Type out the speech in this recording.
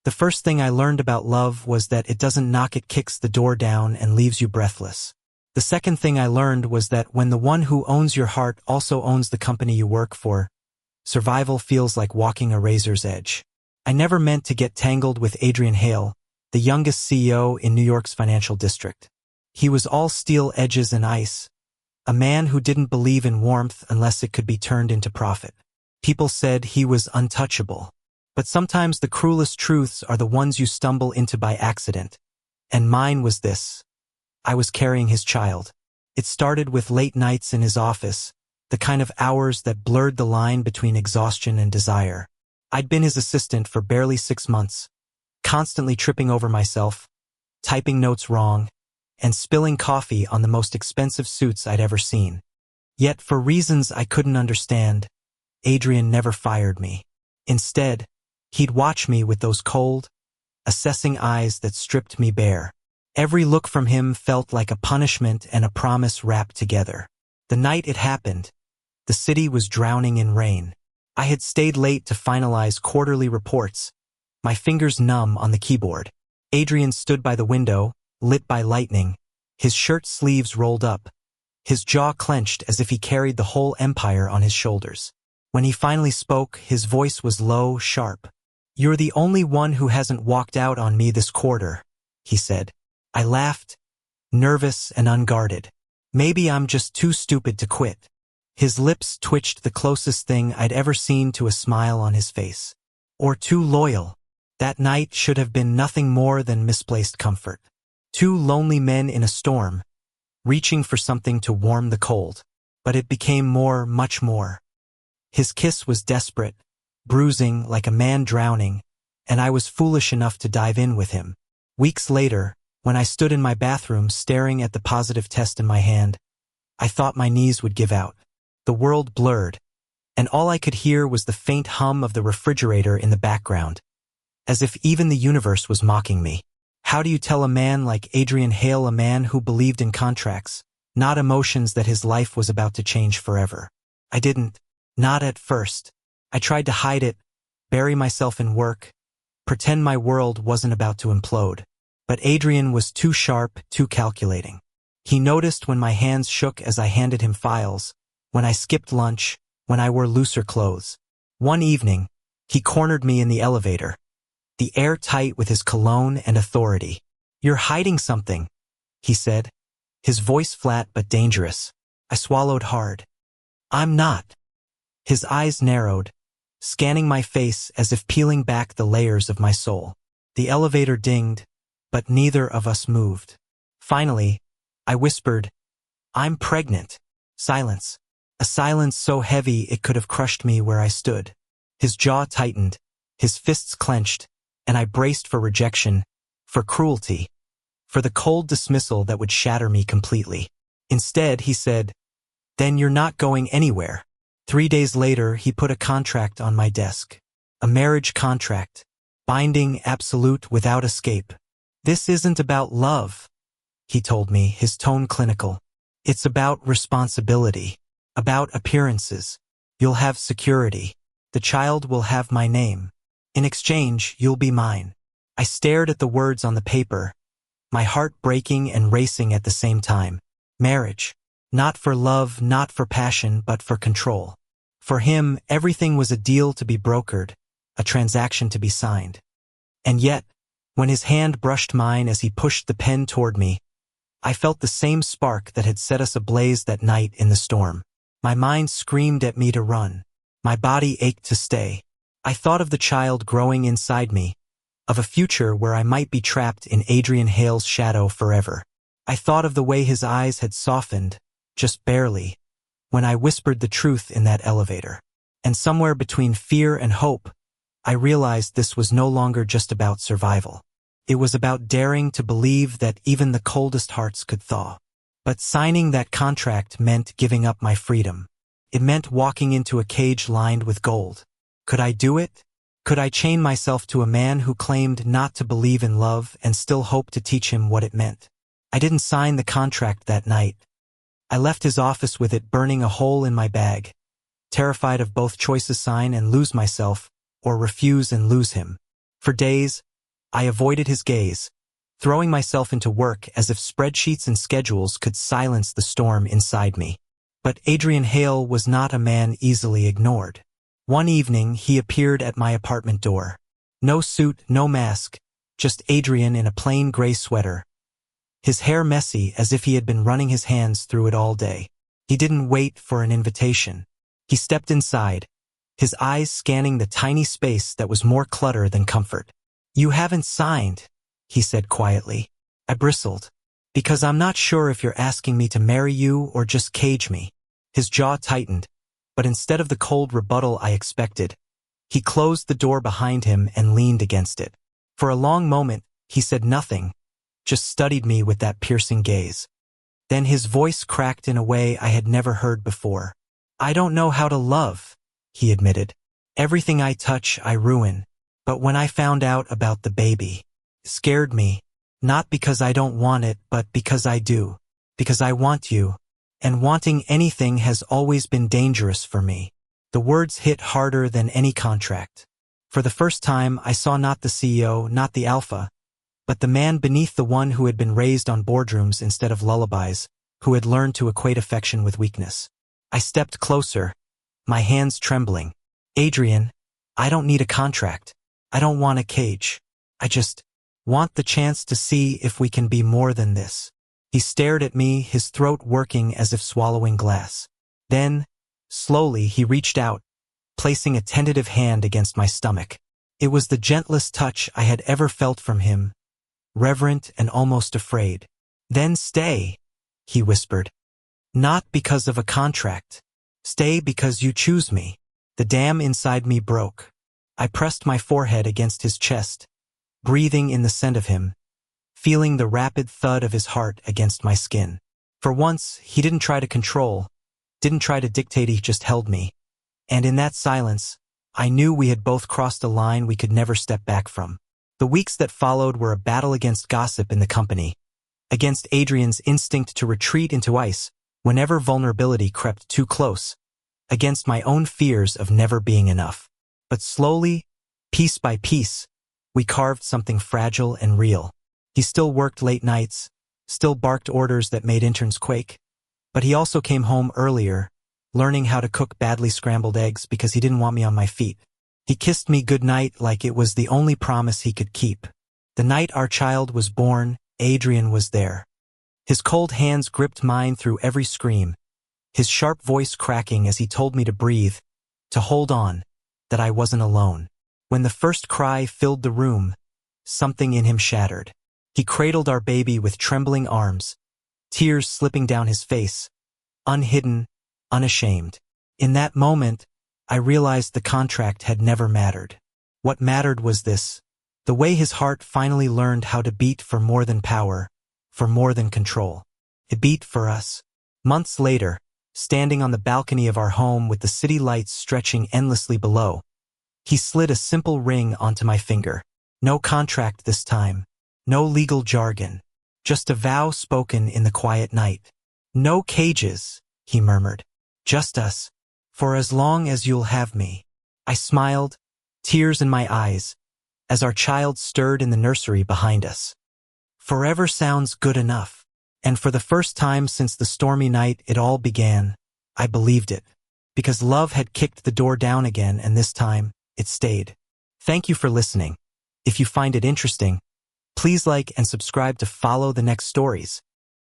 The first thing I learned about love was that it doesn't knock, it kicks the door down and leaves you breathless. The second thing I learned was that when the one who owns your heart also owns the company you work for, survival feels like walking a razor's edge. I never meant to get tangled with Adrian Hale, the youngest CEO in New York's financial district. He was all steel edges and ice, a man who didn't believe in warmth unless it could be turned into profit. People said he was untouchable. But sometimes the cruelest truths are the ones you stumble into by accident. And mine was this. I was carrying his child. It started with late nights in his office, the kind of hours that blurred the line between exhaustion and desire. I'd been his assistant for barely 6 months, constantly tripping over myself, typing notes wrong, and spilling coffee on the most expensive suits I'd ever seen. Yet, for reasons I couldn't understand, Adrian never fired me. Instead, he'd watch me with those cold, assessing eyes that stripped me bare. Every look from him felt like a punishment and a promise wrapped together. The night it happened, the city was drowning in rain. I had stayed late to finalize quarterly reports, my fingers numb on the keyboard. Adrian stood by the window, lit by lightning, his shirt sleeves rolled up, his jaw clenched as if he carried the whole empire on his shoulders. When he finally spoke, his voice was low, sharp. "You're the only one who hasn't walked out on me this quarter," he said. I laughed, nervous and unguarded. Maybe I'm just too stupid to quit. His lips twitched, the closest thing I'd ever seen to a smile on his face. Or too loyal. That night should have been nothing more than misplaced comfort. Two lonely men in a storm, reaching for something to warm the cold. But it became more, much more. His kiss was desperate, bruising like a man drowning, and I was foolish enough to dive in with him. Weeks later, when I stood in my bathroom staring at the positive test in my hand, I thought my knees would give out. The world blurred, and all I could hear was the faint hum of the refrigerator in the background, as if even the universe was mocking me. How do you tell a man like Adrian Hale, a man who believed in contracts, not emotions, that his life was about to change forever? I didn't. Not at first. I tried to hide it, bury myself in work, pretend my world wasn't about to implode. But Adrian was too sharp, too calculating. He noticed when my hands shook as I handed him files, when I skipped lunch, when I wore looser clothes. One evening, he cornered me in the elevator, the air tight with his cologne and authority. "You're hiding something," he said, his voice flat but dangerous. I swallowed hard. "I'm not." His eyes narrowed, scanning my face as if peeling back the layers of my soul. The elevator dinged, but neither of us moved. Finally, I whispered, "I'm pregnant." Silence. A silence so heavy it could have crushed me where I stood. His jaw tightened, his fists clenched, and I braced for rejection, for cruelty, for the cold dismissal that would shatter me completely. Instead, he said, "Then you're not going anywhere." 3 days later, he put a contract on my desk. A marriage contract. Binding, absolute, without escape. "This isn't about love," he told me, his tone clinical. "It's about responsibility. About appearances. You'll have security. The child will have my name. In exchange, you'll be mine." I stared at the words on the paper, my heart breaking and racing at the same time. Marriage. Not for love, not for passion, but for control. For him, everything was a deal to be brokered, a transaction to be signed. And yet, when his hand brushed mine as he pushed the pen toward me, I felt the same spark that had set us ablaze that night in the storm. My mind screamed at me to run. My body ached to stay. I thought of the child growing inside me, of a future where I might be trapped in Adrian Hale's shadow forever. I thought of the way his eyes had softened, just barely, when I whispered the truth in that elevator. And somewhere between fear and hope, I realized this was no longer just about survival. It was about daring to believe that even the coldest hearts could thaw. But signing that contract meant giving up my freedom. It meant walking into a cage lined with gold. Could I do it? Could I chain myself to a man who claimed not to believe in love and still hope to teach him what it meant? I didn't sign the contract that night. I left his office with it burning a hole in my bag, terrified of both choices: sign and lose myself, or refuse and lose him. For days, I avoided his gaze, throwing myself into work as if spreadsheets and schedules could silence the storm inside me. But Adrian Hale was not a man easily ignored. One evening, he appeared at my apartment door. No suit, no mask, just Adrian in a plain gray sweater, his hair messy as if he had been running his hands through it all day. He didn't wait for an invitation. He stepped inside, his eyes scanning the tiny space that was more clutter than comfort. "You haven't signed," he said quietly. I bristled. "Because I'm not sure if you're asking me to marry you or just cage me." His jaw tightened, but instead of the cold rebuttal I expected, he closed the door behind him and leaned against it. For a long moment, he said nothing, just studied me with that piercing gaze. Then his voice cracked in a way I had never heard before. "I don't know how to love," he admitted. "Everything I touch, I ruin. But when I found out about the baby, it scared me, not because I don't want it, but because I do. Because I want you, and wanting anything has always been dangerous for me." The words hit harder than any contract. For the first time, I saw not the CEO, not the alpha, but the man beneath, the one who had been raised on boardrooms instead of lullabies, who had learned to equate affection with weakness. I stepped closer, my hands trembling. "Adrian, I don't need a contract. I don't want a cage. I just want the chance to see if we can be more than this." He stared at me, his throat working as if swallowing glass. Then, slowly, he reached out, placing a tentative hand against my stomach. It was the gentlest touch I had ever felt from him, reverent and almost afraid. "Then stay," he whispered. "Not because of a contract. Stay because you choose me." The dam inside me broke. I pressed my forehead against his chest, breathing in the scent of him, feeling the rapid thud of his heart against my skin. For once, he didn't try to control, didn't try to dictate, he just held me. And in that silence, I knew we had both crossed a line we could never step back from. The weeks that followed were a battle against gossip in the company, against Adrian's instinct to retreat into ice whenever vulnerability crept too close, against my own fears of never being enough. But slowly, piece by piece, we carved something fragile and real. He still worked late nights, still barked orders that made interns quake, but he also came home earlier, learning how to cook badly scrambled eggs because he didn't want me on my feet. He kissed me goodnight like it was the only promise he could keep. The night our child was born, Adrian was there. His cold hands gripped mine through every scream, his sharp voice cracking as he told me to breathe, to hold on, that I wasn't alone. When the first cry filled the room, something in him shattered. He cradled our baby with trembling arms, tears slipping down his face, unhidden, unashamed. In that moment, I realized the contract had never mattered. What mattered was this, the way his heart finally learned how to beat for more than power, for more than control. It beat for us. Months later, standing on the balcony of our home with the city lights stretching endlessly below, he slid a simple ring onto my finger. No contract this time, no legal jargon, just a vow spoken in the quiet night. "No cages," he murmured, "just us, for as long as you'll have me." I smiled, tears in my eyes, as our child stirred in the nursery behind us. Forever sounds good enough. And for the first time since the stormy night it all began, I believed it. Because love had kicked the door down again, and this time, it stayed. Thank you for listening. If you find it interesting, please like and subscribe to follow the next stories.